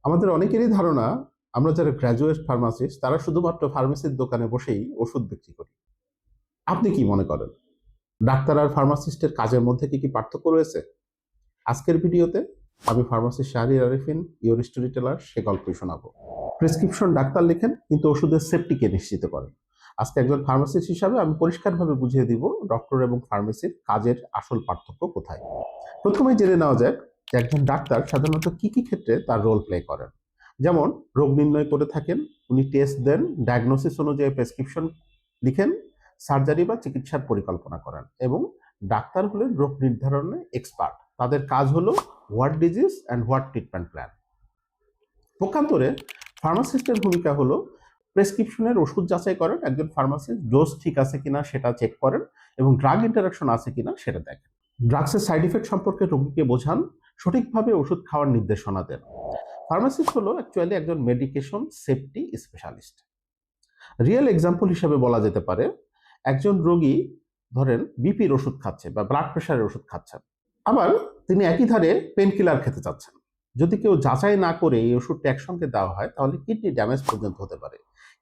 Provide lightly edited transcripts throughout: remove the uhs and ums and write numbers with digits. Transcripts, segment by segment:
আমাদের অনেকেরই ধারণা আমরা যারা গ্র্যাজুয়েট ফার্মাসিস্ট তারা শুধুমাত্র ফার্মেসির দোকানে বসেই ওষুধ বিক্রি করি। আপনি কি মনে করেন ডাক্তার আর ফার্মাসিস্টের কাজের মধ্যে কি পার্থক্য রয়েছে? আজকের ভিডিওতে আমি pharmacist Shahriar Arifin, your story teller, সে গল্পই শোনাবো। প্রেসক্রিপশন ডাক্তার লেখেন কিন্তু ওষুধের সেফটিকে নিশ্চিত করেন। আজকে একজন ফার্মাসিস্ট হিসাবে আমি পরিষ্কারভাবে বুঝিয়ে দিব ডক্টর এবং ফার্মেসির কাজের আসল পার্থক্য কোথায়। প্রথমেই জেনে নেওয়া যাক যে একজন ডাক্তার সাধারণত কি কি ক্ষেত্রে তার রোল প্লে করেন। যেমন রোগ নির্ণয় করে থাকেন, উনি টেস্ট দেন, ডায়াগনোসিস অনুযায়ী প্রেসক্রিপশন লিখেন, সার্জারি বা চিকিৎসার পরিকল্পনা করেন এবং ডাক্তার হলেন রোগ নির্ধারণে এক্সপার্ট। তাদের কাজ হলো what disease and what treatment plan. পক্ষান্তরে ফার্মাসিস্টের ভূমিকা হলো প্রেসক্রিপশনের ওষুধ যাচাই করেন, একজন ফার্মাসিস্ট ডোজ ঠিক আছে কিনা সেটা চেক করেন এবং ড্রাগ ইন্টারাকশন আছে কিনা সেটা দেখেন। ড্রাগসের সাইড ইফেক্ট সম্পর্কে রোগীকে বোঝান, সঠিকভাবে ওষুধ খাওয়ার নির্দেশনা দেন। ফার্মাসিস্ট হলো অ্যাকচুয়ালি একজন medication safety specialist. Real example হিসেবে বলা যেতে পারে, একজন রোগী ধরেন বিপির ওষুধ খাচ্ছে বা ব্লাড প্রেশারের ওষুধ খাচ্ছেন, আবার তিনি একই ধারে পেন কিলার খেতে চাচ্ছেন। যদি কেউ যাচাই না করে এই ওষুধটা একসঙ্গে দেওয়া হয় তাহলে কিডনি ড্যামেজ পর্যন্ত হতে পারে।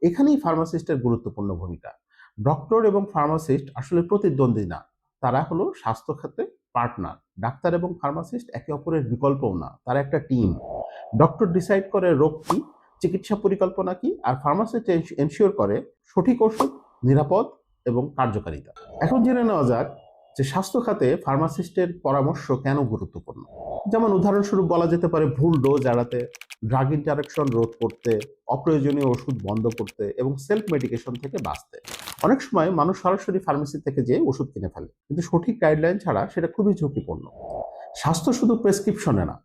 এখানেই ফার্মাসিস্টের গুরুত্বপূর্ণ ভূমিকা। ডক্টর এবং ফার্মাসিস্ট আসলে প্রতিদ্বন্দ্বী না, তারা হলো স্বাস্থ্য খাতে পার্টনার। ডাক্তার এবং ফার্মাসিস্ট একে অপরের বিকল্পও না, তারা একটা টিম। ডক্টর ডিসাইড করে রোগ কি, চিকিৎসা পরিকল্পনা কি, আর ফার্মাসিস্ট এনশিওর করে সঠিক ওষুধ, নিরাপদ এবং কার্যকারিতা। এখন জেনে নেওয়া যাক যে স্বাস্থ্য খাতে ফার্মাসিস্টের পরামর্শ কেন গুরুত্বপূর্ণ। যেমন উদাহরণস্বরূপ বলা যেতে পারে ভুল ডোজ এড়াতে, ড্রাগ ইন্টারাকশন রোধ করতে, অপ্রয়োজনীয় ওষুধ বন্ধ করতে এবং সেলফ মেডিকেশন থেকে বাঁচতে। অনেক সময় মানুষ সরাসরি ফার্মেসি থেকে যেয়ে ওষুধ কিনে ফেলে, কিন্তু সঠিক গাইডলাইন ছাড়া সেটা খুবই ঝুঁকিপূর্ণ। স্বাস্থ্য শুধু প্রেসক্রিপশনে না,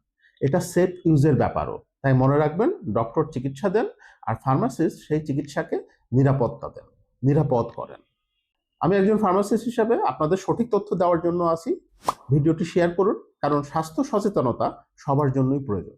এটা সেফ ইউজের ব্যাপারও। তাই মনে রাখবেন, ডক্টর চিকিৎসা দেন আর ফার্মাসিস্ট সেই চিকিৎসাকে নিরাপত্তা দেন, নিরাপদ করেন। আমি একজন ফার্মাসিস্ট হিসাবে আপনাদের সঠিক তথ্য দেওয়ার জন্য আছি। ভিডিওটি শেয়ার করুন, কারণ স্বাস্থ্য সচেতনতা সবার জন্যই প্রয়োজন।